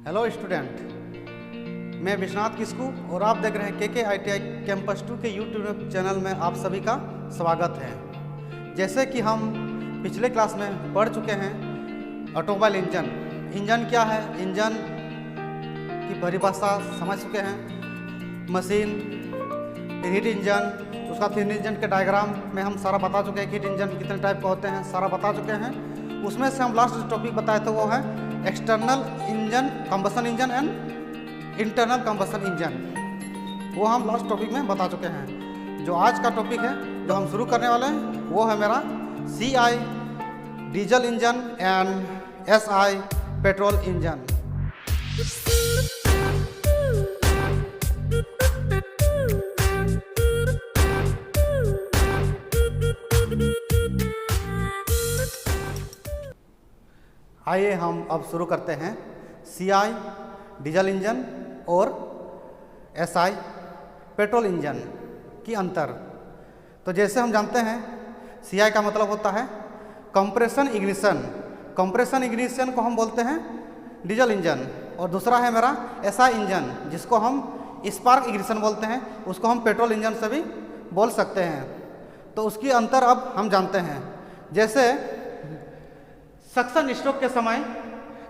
Hello student, मैं विश्वनाथ किस्कू और आप देख रहे हैं के ITI कैंपस 2 के यूट्यूब चैनल में आप सभी का स्वागत है। जैसे कि हम पिछले क्लास में पढ़ चुके हैं ऑटोमोबाइल इंजन क्या है, इंजन की परिभाषा समझ चुके हैं, मशीन, हीट इंजन, उसका फिर इंजन के डायग्राम में हम सारा बता चुके हैं, हीट इंजन कितने टाइप का होते हैं सारा बता चुके हैं। उसमें से हम लास्ट टॉपिक बताए थे वो है external engine combustion engine and internal combustion engine, वो हम लास्ट टॉपिक में बता चुके हैं। जो आज का टॉपिक है जो हम शुरू करने वाले हैं वो है मेरा CI diesel engine and SI petrol engine. आइए हम अब शुरू करते हैं CI डीजल इंजन और SI पेट्रोल इंजन की अंतर। तो जैसे हम जानते हैं CI का मतलब होता है कंप्रेशन इग्निशन, कंप्रेशन इग्निशन को हम बोलते हैं डीजल इंजन, और दूसरा है मेरा SI इंजन जिसको हम स्पार्क इग्निशन बोलते हैं, उसको हम पेट्रोल इंजन से भी बोल सकते हैं। तो उसकी अंतर अब हम जानते हैं। जैसे सक्शन स्ट्रोक के समय,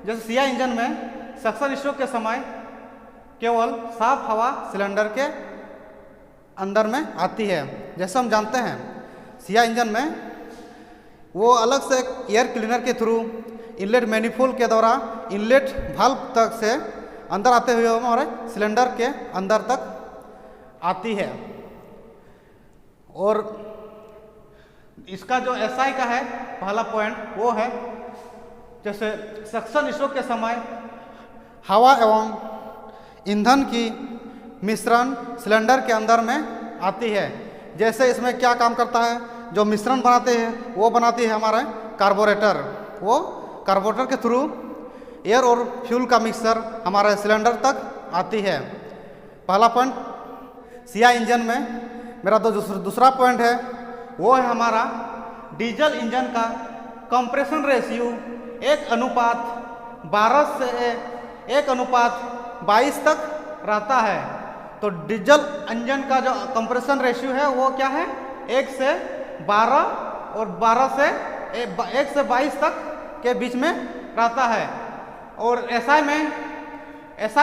जैसे CI इंजन में सक्शन स्ट्रोक के समय केवल साफ हवा सिलेंडर के अंदर में आती है। जैसे हम जानते हैं CI इंजन में वो अलग से एयर क्लीनर के थ्रू इनलेट मैनिफोल्ड के द्वारा इनलेट वाल्व तक से अंदर आते हुए हमारे सिलेंडर के अंदर तक आती है। और इसका जो SI का है पहला पॉइंट वो है, जैसे सक्शन स्ट्रोक के समय हवा एवं ईंधन की मिश्रण सिलेंडर के अंदर में आती है। जैसे इसमें क्या काम करता है, जो मिश्रण बनाते हैं वो बनाती है हमारा कार्बोरेटर, वो कार्बोरेटर के थ्रू एयर और फ्यूल का मिक्सचर हमारे सिलेंडर तक आती है। पहला पॉइंट CI इंजन में। मेरा दूसरा पॉइंट है वो है हमारा डीजल इंजन का कंप्रेशन रेशियो 1:12 से 1:22 तक रहता है। तो डीजल इंजन का जो कंप्रेशन रेशियो है वो क्या है, 1 से 12 और 12 से 1 से 22 तक के बीच में रहता है। और SI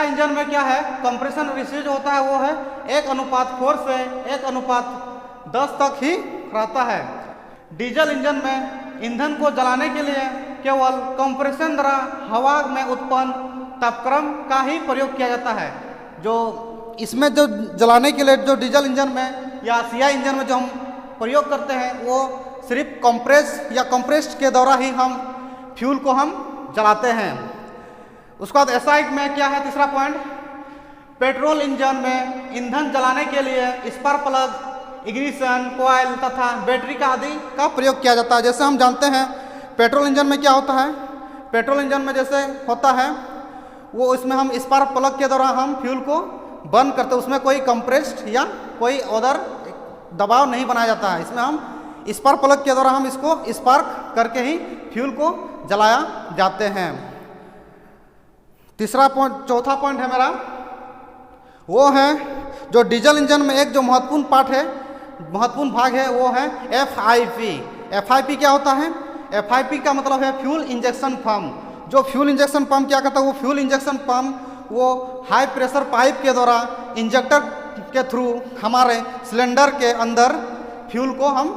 इंजन में क्या है, कंप्रेशन रेशियो जो होता है वो है 1:4 से 1:10 तक ही रहता है। डीजल इंजन में ईंधन को जलाने के लिए केवल कंप्रेशन द्वारा हवा में उत्पन्न तापक्रम का ही प्रयोग किया जाता है। जो इसमें जो जलाने के लिए जो डीजल इंजन में या CI इंजन में जो हम प्रयोग करते हैं वो सिर्फ कंप्रेस या कंप्रेस्ड के द्वारा ही हम फ्यूल को हम जलाते हैं। उसके बाद SI में क्या है, तीसरा पॉइंट, पेट्रोल इंजन में ईंधन जलाने के लिए स्पार्क प्लग, इग्निशन कॉइल तथा बैटरी का आदि का प्रयोग किया जाता है। जैसे हम जानते हैं पेट्रोल इंजन में क्या होता है, पेट्रोल इंजन में जैसे होता है वो इसमें हम स्पार्क प्लग के द्वारा हम फ्यूल को बर्न करते हैं, उसमें कोई कंप्रेस्ड या कोई अदर दबाव नहीं बनाया जाता है। इसमें हम स्पार्क प्लग के द्वारा हम इसको स्पार्क करके ही फ्यूल को जलाया जाते हैं। चौथा पॉइंट है मेरा वो है जो डीजल इंजन में एक जो महत्वपूर्ण पार्ट है, महत्वपूर्ण भाग है वो है FIP। FIP क्या होता है, FIP का मतलब है फ्यूल इंजेक्शन पंप। जो फ्यूल इंजेक्शन पंप क्या करता है, वो फ्यूल इंजेक्शन पंप वो हाई प्रेशर पाइप के द्वारा इंजेक्टर के थ्रू हमारे सिलेंडर के अंदर फ्यूल को हम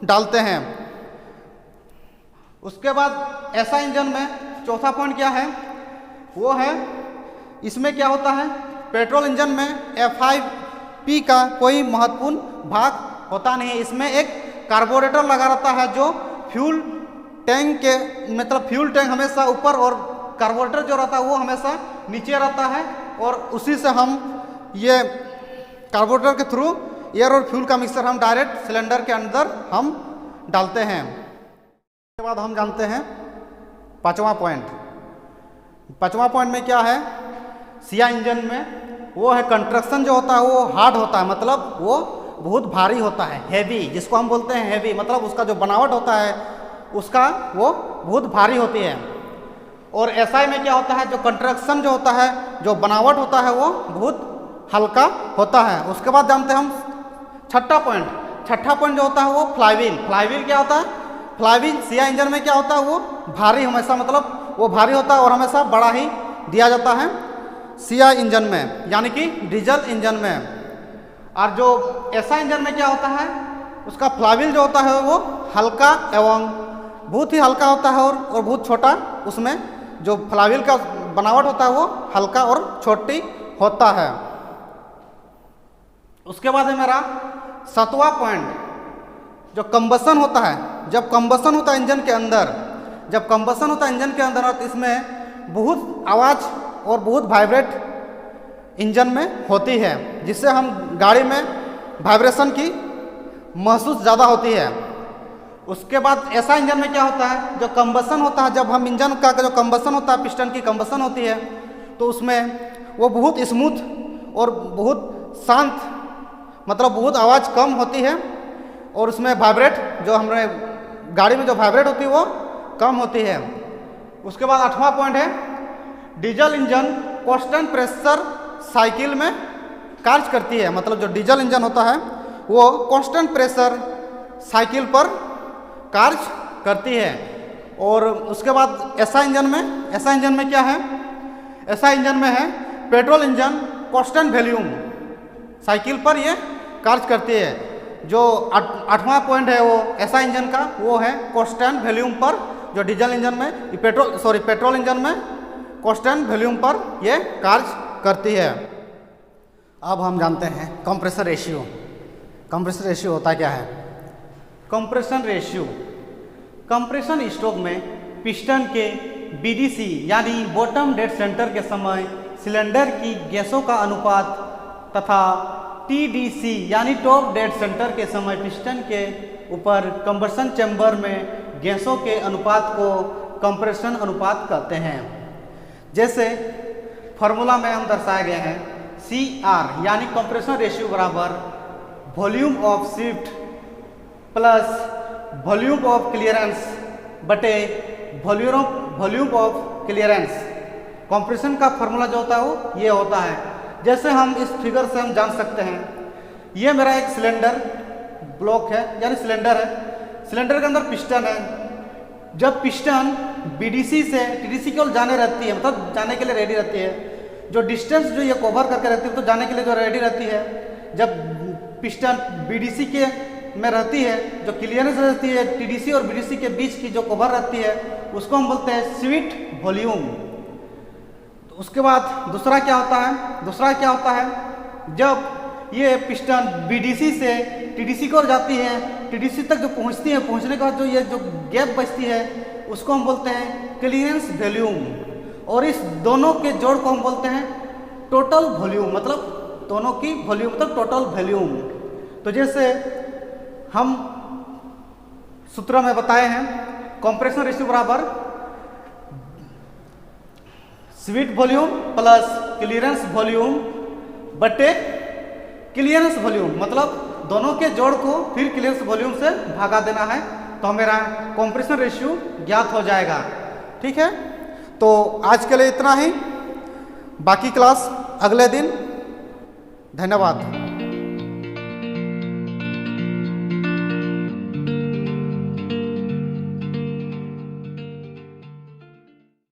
डालते हैं। उसके बाद SI इंजन में चौथा पॉइंट क्या है वो है, इसमें क्या होता है, पेट्रोल इंजन में FIP का कोई महत्वपूर्ण भाग होता नहीं है। इसमें एक कार्बोरेटर लगा रहता है जो फ्यूल टैंक के, मतलब फ्यूल टैंक हमेशा ऊपर और कार्बोरेटर जो रहता है वो हमेशा नीचे रहता है, और उसी से हम ये कार्बोरेटर के थ्रू एयर और फ्यूल का मिक्सचर हम डायरेक्ट सिलेंडर के अंदर हम डालते हैं। उसके बाद हम जानते हैं पांचवा पॉइंट में क्या है CI इंजन में, वो है कंस्ट्रक्शन जो होता है वो हार्ड होता है, मतलब वो बहुत भारी होता है, हैवी, जिसको हम बोलते हैं हैवी, मतलब उसका जो बनावट होता है उसका वो बहुत भारी होती है। और SI में क्या होता है, जो कंट्रैक्शन जो होता है, जो बनावट होता है वो बहुत हल्का होता है। उसके बाद जानते हैं हम छठा पॉइंट जो होता है वो फ्लाईव्हील क्या होता है, फ्लाईव्हील CI इंजन में क्या होता है, वो भारी हमेशा, मतलब वो भारी होता है और हमेशा बड़ा ही दिया जाता है CI इंजन में, यानी कि डीजल इंजन में। और जो SI इंजन में क्या होता है, उसका फ्लाईव्हील जो होता है वो हल्का एवं बहुत ही हल्का होता है और बहुत छोटा, उसमें जो फ्लाईव्हील का बनावट होता है वो हल्का और छोटी होता है। उसके बाद है मेरा 7वां पॉइंट, जो कंबसन होता है, जब कंबसन होता है इंजन के अंदर, तो इसमें बहुत आवाज़ और बहुत वाइब्रेट इंजन में होती है, जिससे हम गाड़ी में वाइब्रेशन की महसूस ज़्यादा होती है। उसके बाद ऐसा इंजन में क्या होता है, जो कंबसन होता है, जब हम इंजन का जो कंबसन होता है, पिस्टन की कंबसन होती है, तो उसमें वो बहुत स्मूथ और बहुत शांत, मतलब बहुत आवाज़ कम होती है और उसमें वाइब्रेट, जो हमारे गाड़ी में जो वाइब्रेट होती है वो कम होती है। उसके बाद 8वां पॉइंट है, diesel engine constant pressure cycle में कार्य करती है, मतलब जो डीजल इंजन होता है वो कांस्टेंट प्रेशर साइकिल पर कार्य करती है। और उसके बाद ऐसा इंजन में क्या है, ऐसा इंजन में है petrol engine constant volume cycle पर ये कार्य करती है। जो 8वां पॉइंट है वो ऐसा इंजन का, वो है कांस्टेंट वॉल्यूम पर, जो डीजल इंजन में पेट्रोल इंजन में कांस्टेंट वॉल्यूम पर ये कार्य करती है। अब हम जानते हैं कंप्रेसर रेशियो। कंप्रेसर रेशियो होता क्या है? कंप्रेशन रेशियो, कंप्रेशन स्ट्रोक में पिस्टन के BDC यानी बॉटम डेड सेंटर के समय सिलेंडर की गैसों का अनुपात तथा TDC यानी टॉप डेड सेंटर के समय पिस्टन के ऊपर कंबसन चैम्बर में गैसों के अनुपात को कंप्रेशन अनुपात कहते हैं। जैसे फार्मूला में हम दर्शाए गए हैं, CR यानी कंप्रेशन रेशियो बराबर volume of shift plus volume of clearance बटे वॉल्यूम ऑफ क्लियरेंस। कंप्रेशन का फार्मूला जो होता है वो ये होता है। जैसे हम इस फिगर से हम जान सकते हैं, ये मेरा एक सिलेंडर ब्लॉक है, यानी सिलेंडर है, सिलेंडर के अंदर पिस्टन है। जब पिस्टन BDC से TDC की ओर जाने रहती है, मतलब जाने के लिए रेडी रहती है, जो डिस्टेंस जो ये कवर करके रहती है तो जाने के लिए जो रेडी रहती है, जब पिस्टन BDC के में रहती है, जो क्लियरेंस रहती है TDC और BDC के बीच की जो कवर रहती है, उसको हम बोलते हैं स्वीट वॉल्यूम। तो उसके बाद दूसरा क्या होता है, जब ये पिस्टन BDC से TDC की ओर जाती है, TDC तक जो पहुंचती है, पहुंचने के बाद जो ये जो गैप बचती है उसको हम बोलते हैं क्लियरेंस वॉल्यूम, और इस दोनों के जोड़ को हम बोलते हैं टोटल वॉल्यूम, मतलब दोनों की वॉल्यूम मतलब टोटल वॉल्यूम। तो जैसे हम सूत्र में बताए हैं, कंप्रेशन रेशियो बराबर sweet volume plus clearance volume बटे क्लियरेंस वॉल्यूम, मतलब दोनों के जोड़ को फिर क्लियरेंस वॉल्यूम से भागा देना है, तो हमारा कंप्रेशन रेशियो ज्ञात हो जाएगा। ठीक है, तो आज के लिए इतना ही, बाकी क्लास अगले दिन। धन्यवाद।